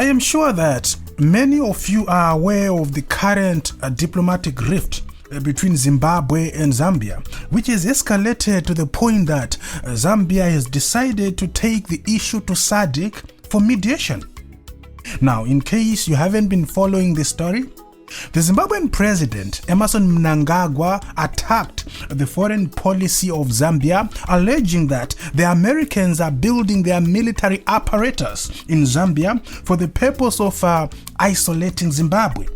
I am sure that many of you are aware of the current diplomatic rift between Zimbabwe and Zambia, which has escalated to the point that Zambia has decided to take the issue to SADC for mediation. Now, in case you haven't been following the story, the Zimbabwean president, Emmerson Mnangagwa, attacked the foreign policy of Zambia, alleging that the Americans are building their military apparatus in Zambia for the purpose of isolating Zimbabwe.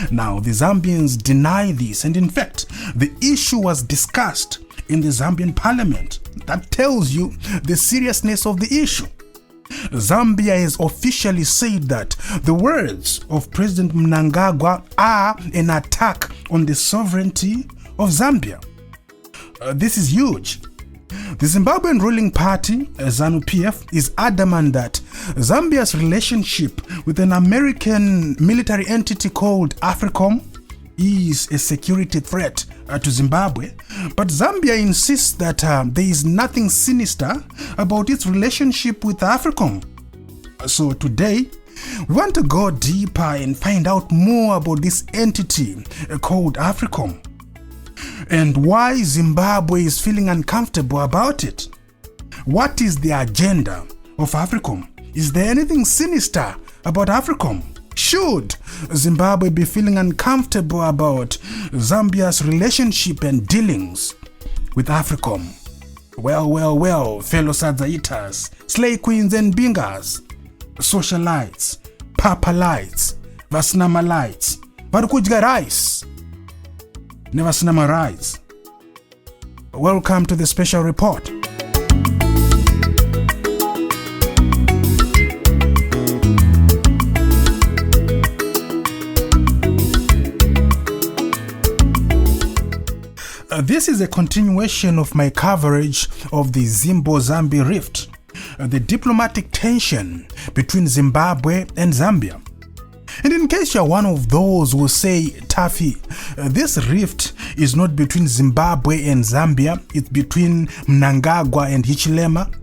Now, the Zambians deny this, and in fact, the issue was discussed in the Zambian parliament. That tells you the seriousness of the issue. Zambia has officially said that the words of President Mnangagwa are an attack on the sovereignty of Zambia. This is huge. The Zimbabwean ruling party, ZANU-PF, is adamant that Zambia's relationship with an American military entity called AFRICOM is a security threat to Zimbabwe, but Zambia insists that there is nothing sinister about its relationship with AFRICOM. So today, we want to go deeper and find out more about this entity called AFRICOM and why Zimbabwe is feeling uncomfortable about it. What is the agenda of AFRICOM? Is there anything sinister about AFRICOM? Should Zimbabwe be feeling uncomfortable about Zambia's relationship and dealings with AFRICOM? Well, fellow Sadzaitas, slay queens and bingers, socialites, papalites, vasinamalites, varikudya rice, nevasinama rice. Welcome to the special report. This is a continuation of my coverage of the Zimbo-Zambi rift, the diplomatic tension between Zimbabwe and Zambia. And in case you're one of those who say, Taffy, this rift is not between Zimbabwe and Zambia, it's between Mnangagwa and Hichilema.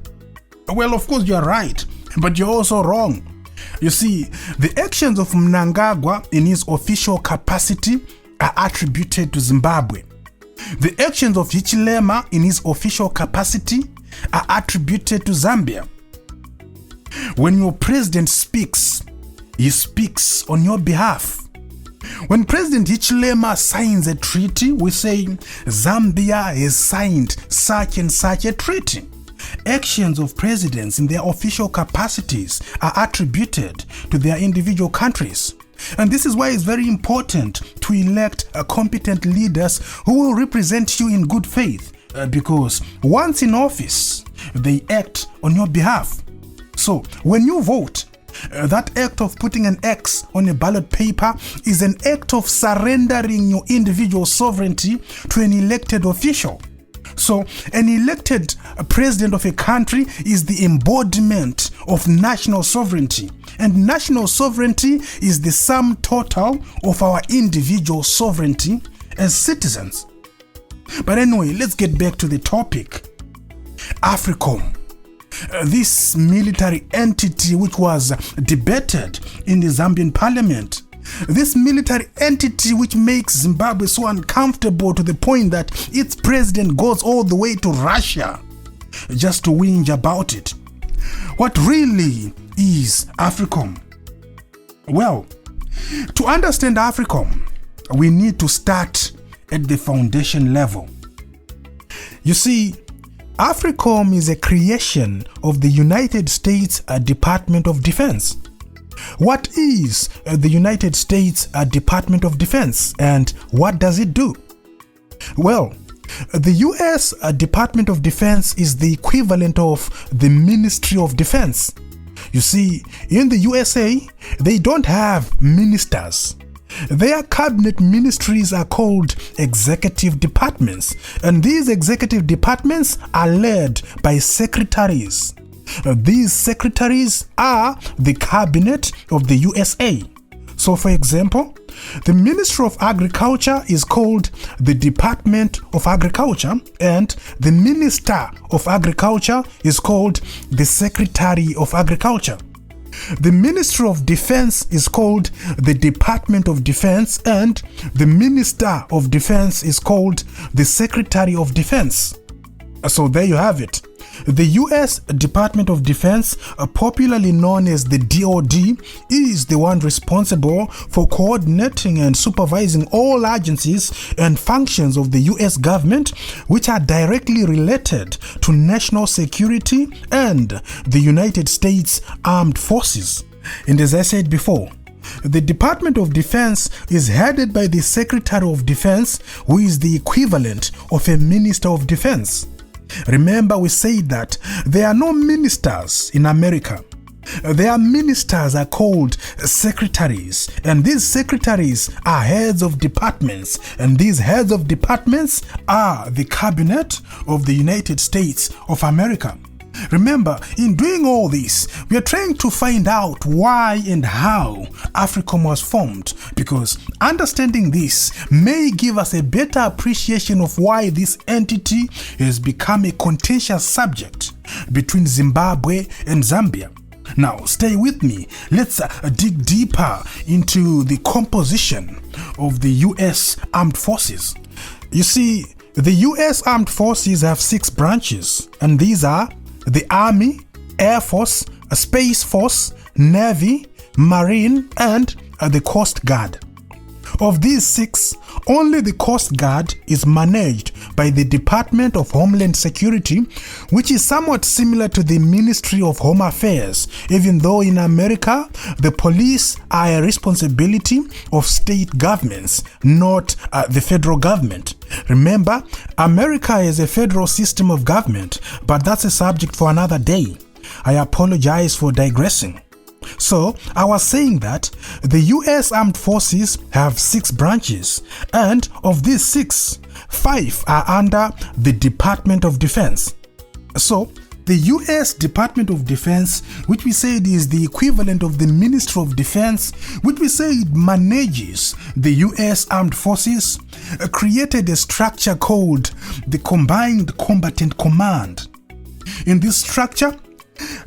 Well, of course you're right, but you're also wrong. You see, the actions of Mnangagwa in his official capacity are attributed to Zimbabwe. The actions of Hichilema in his official capacity are attributed to Zambia. When your president speaks, he speaks on your behalf. When President Hichilema signs a treaty, we say Zambia has signed such and such a treaty. Actions of presidents in their official capacities are attributed to their individual countries. And this is why it's very important to elect competent leaders who will represent you in good faith, because once in office, they act on your behalf. So when you vote, that act of putting an X on a ballot paper is an act of surrendering your individual sovereignty to an elected official. So an elected president of a country is the embodiment of national sovereignty. And national sovereignty is the sum total of our individual sovereignty as citizens. But anyway, let's get back to the topic. AFRICOM, this military entity which was debated in the Zambian parliament, this military entity which makes Zimbabwe so uncomfortable to the point that its president goes all the way to Russia just to whinge about it. What really is AFRICOM? Well, to understand AFRICOM, we need to start at the foundation level. You see, AFRICOM is a creation of the United States Department of Defense. What is the United States Department of Defense, and what does it do? Well, the US Department of Defense is the equivalent of the Ministry of Defense. You see, in the USA, they don't have ministers. Their cabinet ministries are called executive departments, and these executive departments are led by secretaries. These secretaries are the cabinet of the USA. So, for example, the Ministry of Agriculture is called the Department of Agriculture, and the Minister of Agriculture is called the Secretary of Agriculture. The Ministry of Defense is called the Department of Defense, and the Minister of Defense is called the Secretary of Defense. So there you have it. The US Department of Defense, popularly known as the DoD, is the one responsible for coordinating and supervising all agencies and functions of the US government which are directly related to national security and the United States Armed Forces. And as I said before, the Department of Defense is headed by the Secretary of Defense, who is the equivalent of a Minister of Defense. Remember, we said that there are no ministers in America. Their ministers are called secretaries, and these secretaries are heads of departments, and these heads of departments are the cabinet of the United States of America. Remember, in doing all this, we are trying to find out why and how AFRICOM was formed, because understanding this may give us a better appreciation of why this entity has become a contentious subject between Zimbabwe and Zambia. Now, stay with me. Let's dig deeper into the composition of the US Armed Forces. You see, the US Armed Forces have 6 branches, and these are the Army, Air Force, Space Force, Navy, Marine, and the Coast Guard. Of these 6, only the Coast Guard is managed by the Department of Homeland Security, which is somewhat similar to the Ministry of Home Affairs, even though in America, the police are a responsibility of state governments, not the federal government. Remember, America is a federal system of government, but that's a subject for another day. I apologize for digressing. So, I was saying that the US Armed Forces have 6 branches, and of these 6, 5 are under the Department of Defense. So, the US Department of Defense, which we said is the equivalent of the Ministry of Defense, which we said manages the US Armed Forces, created a structure called the Combined Combatant Command. In this structure,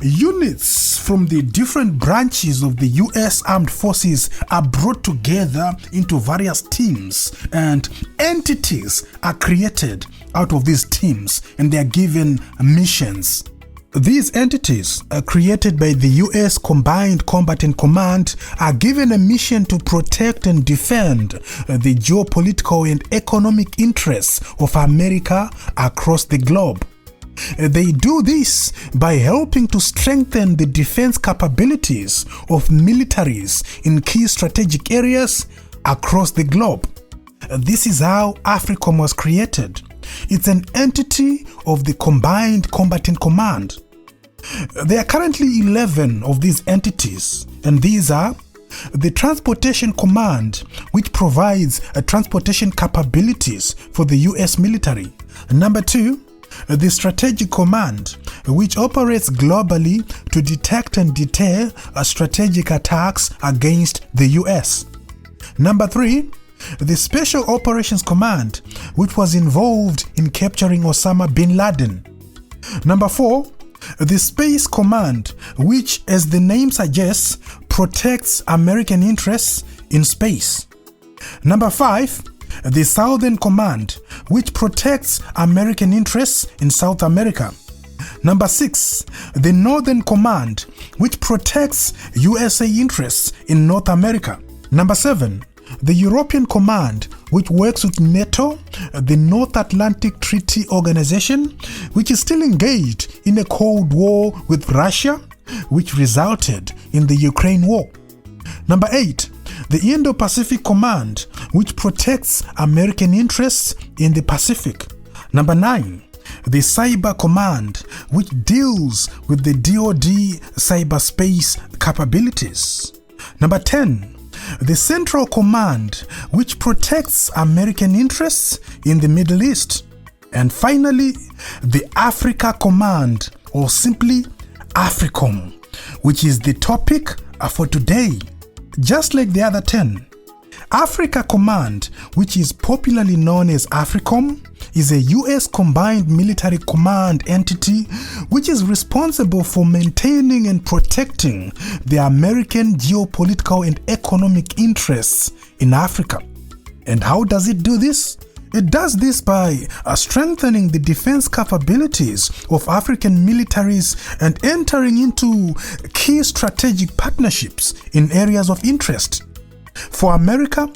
units from the different branches of the US Armed Forces are brought together into various teams, and entities are created out of these teams, and they are given missions. These entities, created by the US Combined Combatant Command, are given a mission to protect and defend the geopolitical and economic interests of America across the globe. They do this by helping to strengthen the defense capabilities of militaries in key strategic areas across the globe. This is how AFRICOM was created. It's an entity of the Combined Combatant Command. There are currently 11 of these entities, and these are the Transportation Command, which provides transportation capabilities for the US military. Number 2, the Strategic Command, which operates globally to detect and deter strategic attacks against the US. Number 3, the Special Operations Command, which was involved in capturing Osama bin Laden. Number 4, the Space Command, which, as the name suggests, protects American interests in space. Number 5, the Southern Command, which protects American interests in South America. Number 6, the Northern Command, which protects USA interests in North America. Number 7, the European Command, which works with NATO, the North Atlantic Treaty Organization, which is still engaged in a Cold War with Russia, which resulted in the Ukraine War. Number 8, the Indo-Pacific Command, which protects American interests in the Pacific. Number 9, the Cyber Command, which deals with the DoD cyberspace capabilities. Number 10, the Central Command, which protects American interests in the Middle East. And finally, the Africa Command, or simply AFRICOM, which is the topic for today. Just like the other 10, Africa Command, which is popularly known as AFRICOM, is a US Combined Military Command entity which is responsible for maintaining and protecting the American geopolitical and economic interests in Africa. And how does it do this? It does this by strengthening the defense capabilities of African militaries and entering into key strategic partnerships in areas of interest. For America,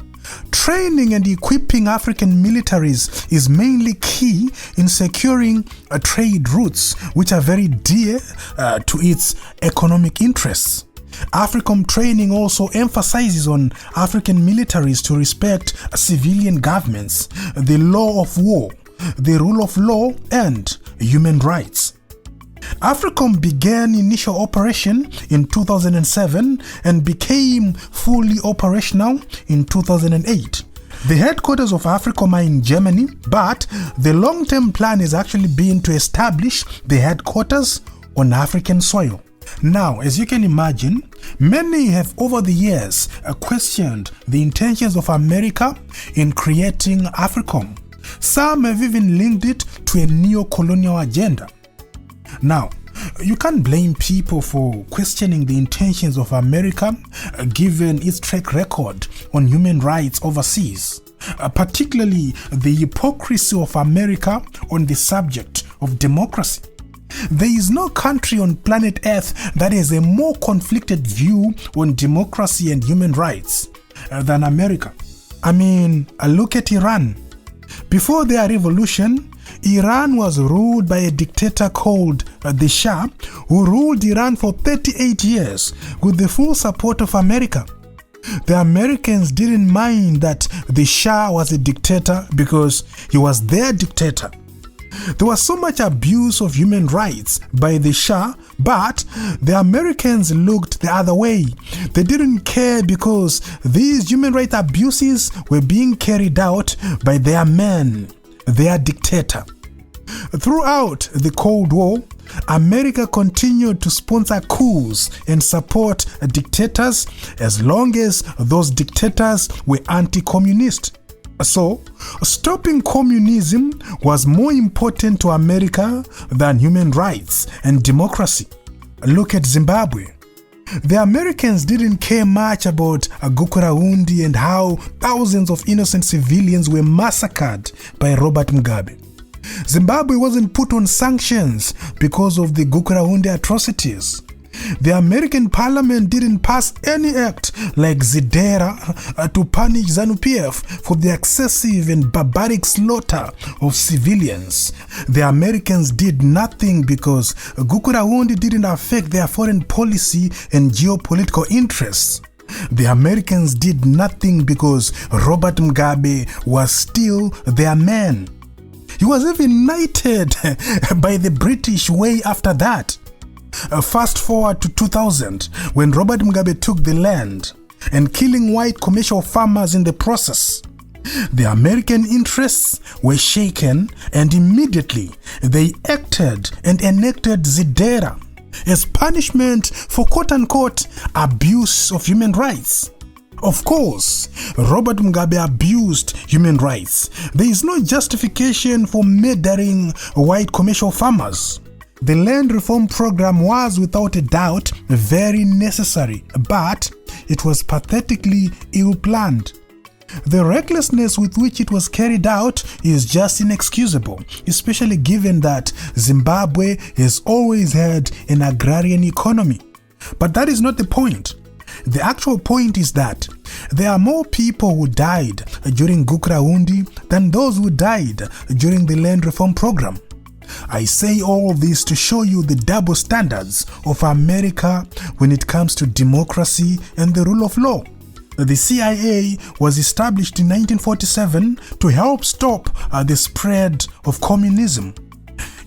training and equipping African militaries is mainly key in securing trade routes which are very dear to its economic interests. AFRICOM training also emphasizes on African militaries to respect civilian governments, the law of war, the rule of law, and human rights. AFRICOM began initial operation in 2007 and became fully operational in 2008. The headquarters of AFRICOM are in Germany, but the long-term plan is actually being to establish the headquarters on African soil. Now, as you can imagine, many have over the years questioned the intentions of America in creating AFRICOM. Some have even linked it to a neo-colonial agenda. Now, you can't blame people for questioning the intentions of America given its track record on human rights overseas, particularly the hypocrisy of America on the subject of democracy. There is no country on planet Earth that has a more conflicted view on democracy and human rights than America. I mean, look at Iran. Before their revolution, Iran was ruled by a dictator called the Shah, who ruled Iran for 38 years with the full support of America. The Americans didn't mind that the Shah was a dictator because he was their dictator. There was so much abuse of human rights by the Shah, but the Americans looked the other way. They didn't care because these human rights abuses were being carried out by their man, their dictator. Throughout the Cold War, America continued to sponsor coups and support dictators as long as those dictators were anti-communist. So, stopping communism was more important to America than human rights and democracy. Look at Zimbabwe. The Americans didn't care much about Gukurahundi and how thousands of innocent civilians were massacred by Robert Mugabe. Zimbabwe wasn't put on sanctions because of the Gukurahundi atrocities. The American parliament didn't pass any act like Zidera to punish ZANU-PF for the excessive and barbaric slaughter of civilians. The Americans did nothing because Gukurahundi didn't affect their foreign policy and geopolitical interests. The Americans did nothing because Robert Mugabe was still their man. He was even knighted by the British way after that. Fast forward to 2000, when Robert Mugabe took the land and killing white commercial farmers in the process. The American interests were shaken and immediately they acted and enacted Zidera as punishment for quote-unquote abuse of human rights. Of course, Robert Mugabe abused human rights. There is no justification for murdering white commercial farmers. The land reform program was without a doubt very necessary, but it was pathetically ill-planned. The recklessness with which it was carried out is just inexcusable, especially given that Zimbabwe has always had an agrarian economy. But that is not the point. The actual point is that there are more people who died during Gukurahundi than those who died during the land reform program. I say all this to show you the double standards of America when it comes to democracy and the rule of law. The CIA was established in 1947 to help stop the spread of communism.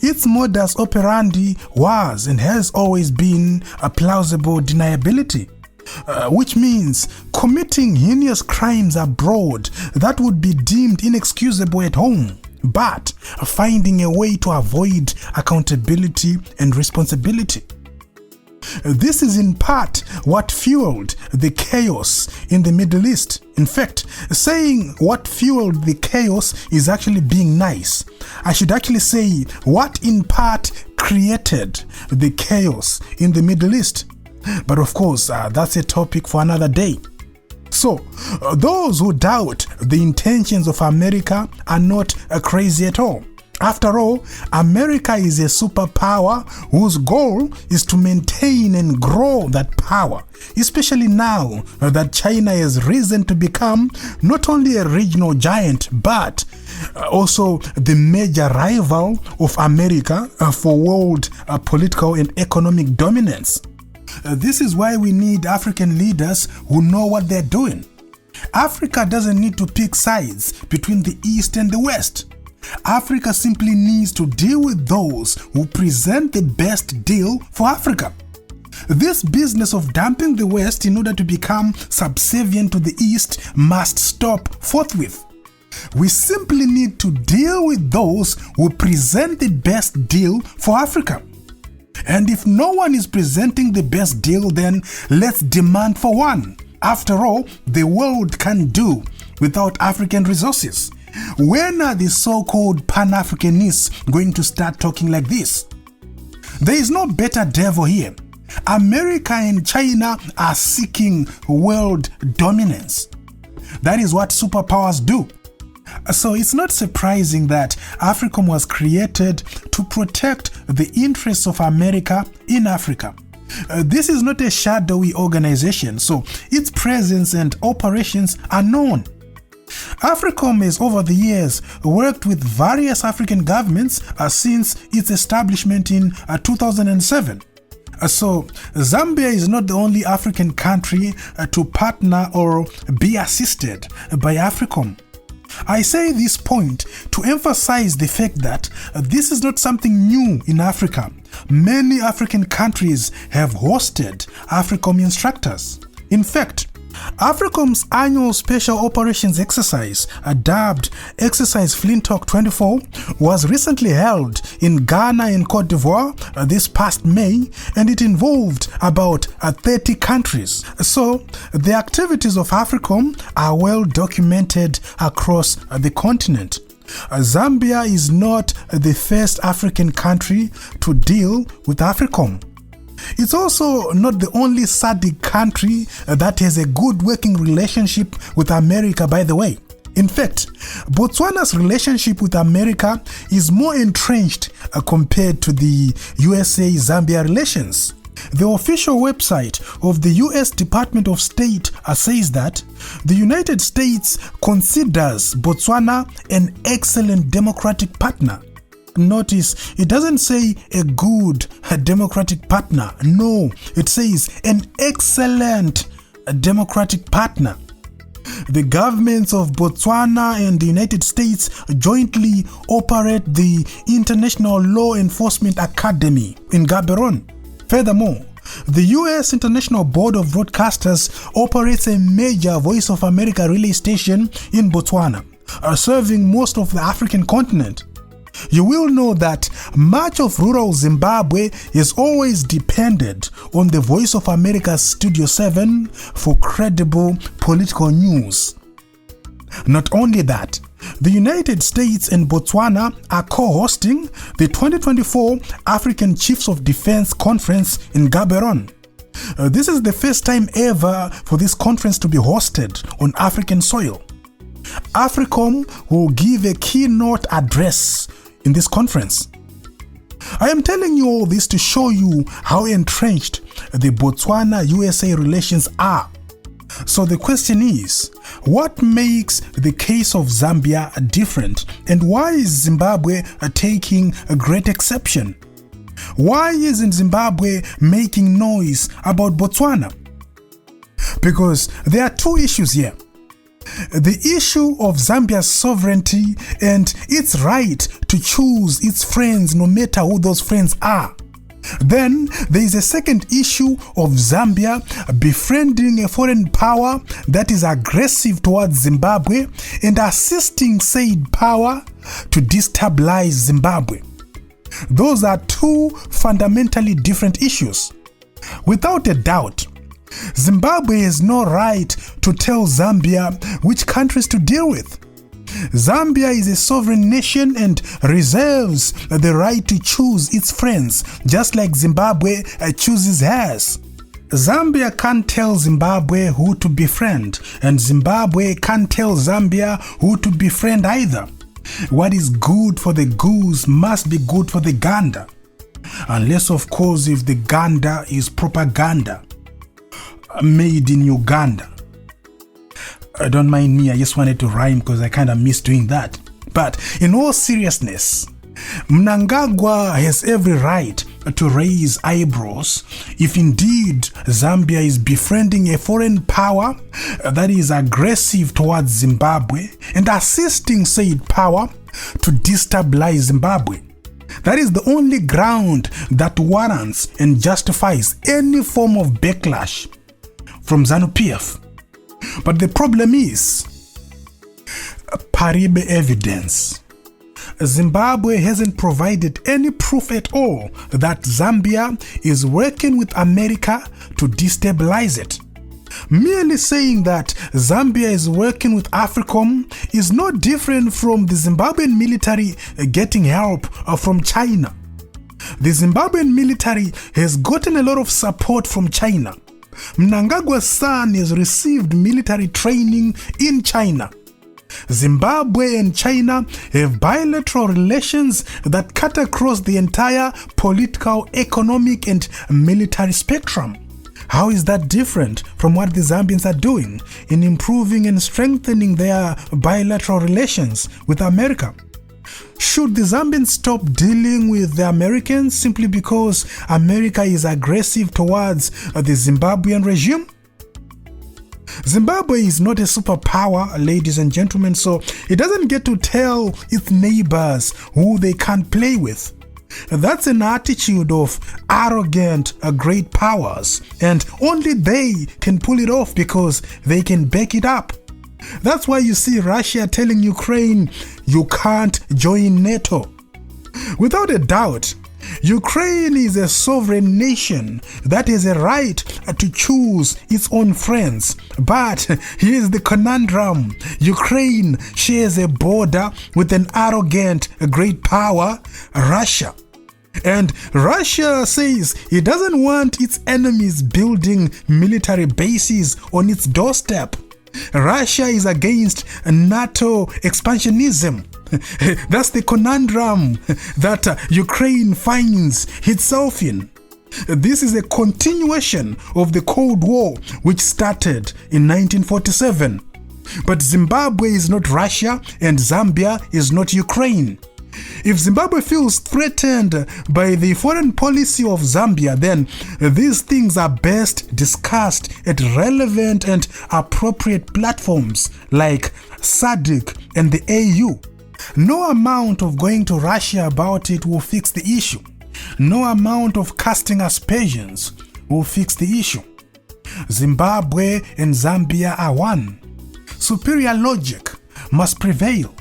Its modus operandi was and has always been a plausible deniability, which means committing heinous crimes abroad that would be deemed inexcusable at home, but finding a way to avoid accountability and responsibility. This is in part what fueled the chaos in the Middle East. In fact, saying what fueled the chaos is actually being nice. I should actually say what in part created the chaos in the Middle East. But of course, that's a topic for another day. So, those who doubt the intentions of America are not crazy at all. After all, America is a superpower whose goal is to maintain and grow that power, especially now that China has risen to become not only a regional giant, but also the major rival of America for world political and economic dominance. This is why we need African leaders who know what they're doing. Africa doesn't need to pick sides between the East and the West. Africa simply needs to deal with those who present the best deal for Africa. This business of dumping the West in order to become subservient to the East must stop forthwith. We simply need to deal with those who present the best deal for Africa. And if no one is presenting the best deal, then let's demand for one. After all, the world can do without African resources. When are the so-called Pan-Africanists going to start talking like this? There is no better devil here. America and China are seeking world dominance. That is what superpowers do. So it's not surprising that AFRICOM was created to protect the interests of America in Africa. This is not a shadowy organization, so its presence and operations are known. AFRICOM has over the years worked with various African governments since its establishment in 2007. So Zambia is not the only African country to partner or be assisted by AFRICOM. I say this point to emphasize the fact that this is not something new in Africa. Many African countries have hosted AFRICOM instructors. In fact, AFRICOM's annual Special Operations Exercise, dubbed Exercise Flintock 24, was recently held in Ghana and Cote d'Ivoire this past May, and it involved about 30 countries. So, the activities of AFRICOM are well documented across the continent. Zambia is not the first African country to deal with AFRICOM. It's also not the only SADC country that has a good working relationship with America, by the way. In fact, Botswana's relationship with America is more entrenched compared to the USA-Zambia relations. The official website of the US Department of State says that the United States considers Botswana an excellent democratic partner. Notice, it doesn't say a good democratic partner. No, it says an excellent democratic partner. The governments of Botswana and the United States jointly operate the International Law Enforcement Academy in Gaborone. Furthermore, the U.S. International Board of Broadcasters operates a major Voice of America relay station in Botswana, serving most of the African continent. You will know that much of rural Zimbabwe has always depended on the Voice of America's Studio 7 for credible political news. Not only that, the United States and Botswana are co-hosting the 2024 African Chiefs of Defense Conference in Gaborone. This is the first time ever for this conference to be hosted on African soil. AFRICOM will give a keynote address in this conference. I am telling you all this to show you how entrenched the Botswana-USA relations are. So the question is, what makes the case of Zambia different, and why is Zimbabwe taking a great exception? Why isn't Zimbabwe making noise about Botswana? Because there are two issues here. The issue of Zambia's sovereignty and its right to choose its friends no matter who those friends are. Then there is a second issue of Zambia befriending a foreign power that is aggressive towards Zimbabwe and assisting said power to destabilize Zimbabwe. Those are two fundamentally different issues. Without a doubt, Zimbabwe has no right to tell Zambia which countries to deal with. Zambia is a sovereign nation and reserves the right to choose its friends, just like Zimbabwe chooses hers. Zambia can't tell Zimbabwe who to befriend, and Zimbabwe can't tell Zambia who to befriend either. What is good for the goose must be good for the gander. Unless, of course, if the gander is propaganda made in Uganda. Don't mind me, I just wanted to rhyme because I kind of miss doing that. But in all seriousness, Mnangagwa has every right to raise eyebrows if indeed Zambia is befriending a foreign power that is aggressive towards Zimbabwe and assisting said power to destabilize Zimbabwe. That is the only ground that warrants and justifies any form of backlash from ZANU-PF. But the problem is Paribe evidence. Zimbabwe hasn't provided any proof at all that Zambia is working with America to destabilize it. Merely saying that Zambia is working with AFRICOM is no different from the Zimbabwean military getting help from China. The Zimbabwean military has gotten a lot of support from China. Mnangagwa's son has received military training in China. Zimbabwe and China have bilateral relations that cut across the entire political, economic, and military spectrum. How is that different from what the Zambians are doing in improving and strengthening their bilateral relations with America? Should the Zambians stop dealing with the Americans simply because America is aggressive towards the Zimbabwean regime? Zimbabwe is not a superpower, ladies and gentlemen, so it doesn't get to tell its neighbors who they can't play with. That's an attitude of arrogant, great powers, and only they can pull it off because they can back it up. That's why you see Russia telling Ukraine, you can't join NATO. Without a doubt, Ukraine is a sovereign nation that has a right to choose its own friends. But here's the conundrum. Ukraine shares a border with an arrogant, great power, Russia. And Russia says it doesn't want its enemies building military bases on its doorstep. Russia is against NATO expansionism. That's the conundrum that Ukraine finds itself in. This is a continuation of the Cold War, which started in 1947. But Zimbabwe is not Russia and Zambia is not Ukraine. If Zimbabwe feels threatened by the foreign policy of Zambia, then these things are best discussed at relevant and appropriate platforms like SADC and the AU. No amount of going to Russia about it will fix the issue. No amount of casting aspersions will fix the issue. Zimbabwe and Zambia are one. Superior logic must prevail.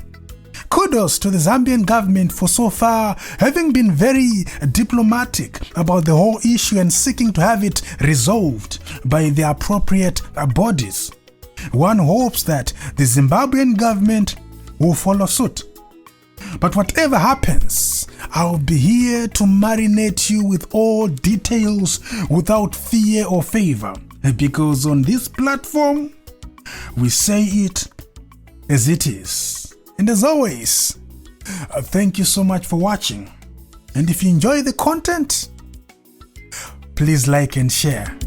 Kudos to the Zambian government for so far having been very diplomatic about the whole issue and seeking to have it resolved by the appropriate bodies. One hopes that the Zimbabwean government will follow suit. But whatever happens, I'll be here to marinate you with all details without fear or favor, because on this platform, we say it as it is. And as always, thank you so much for watching. And if you enjoy the content, please like and share.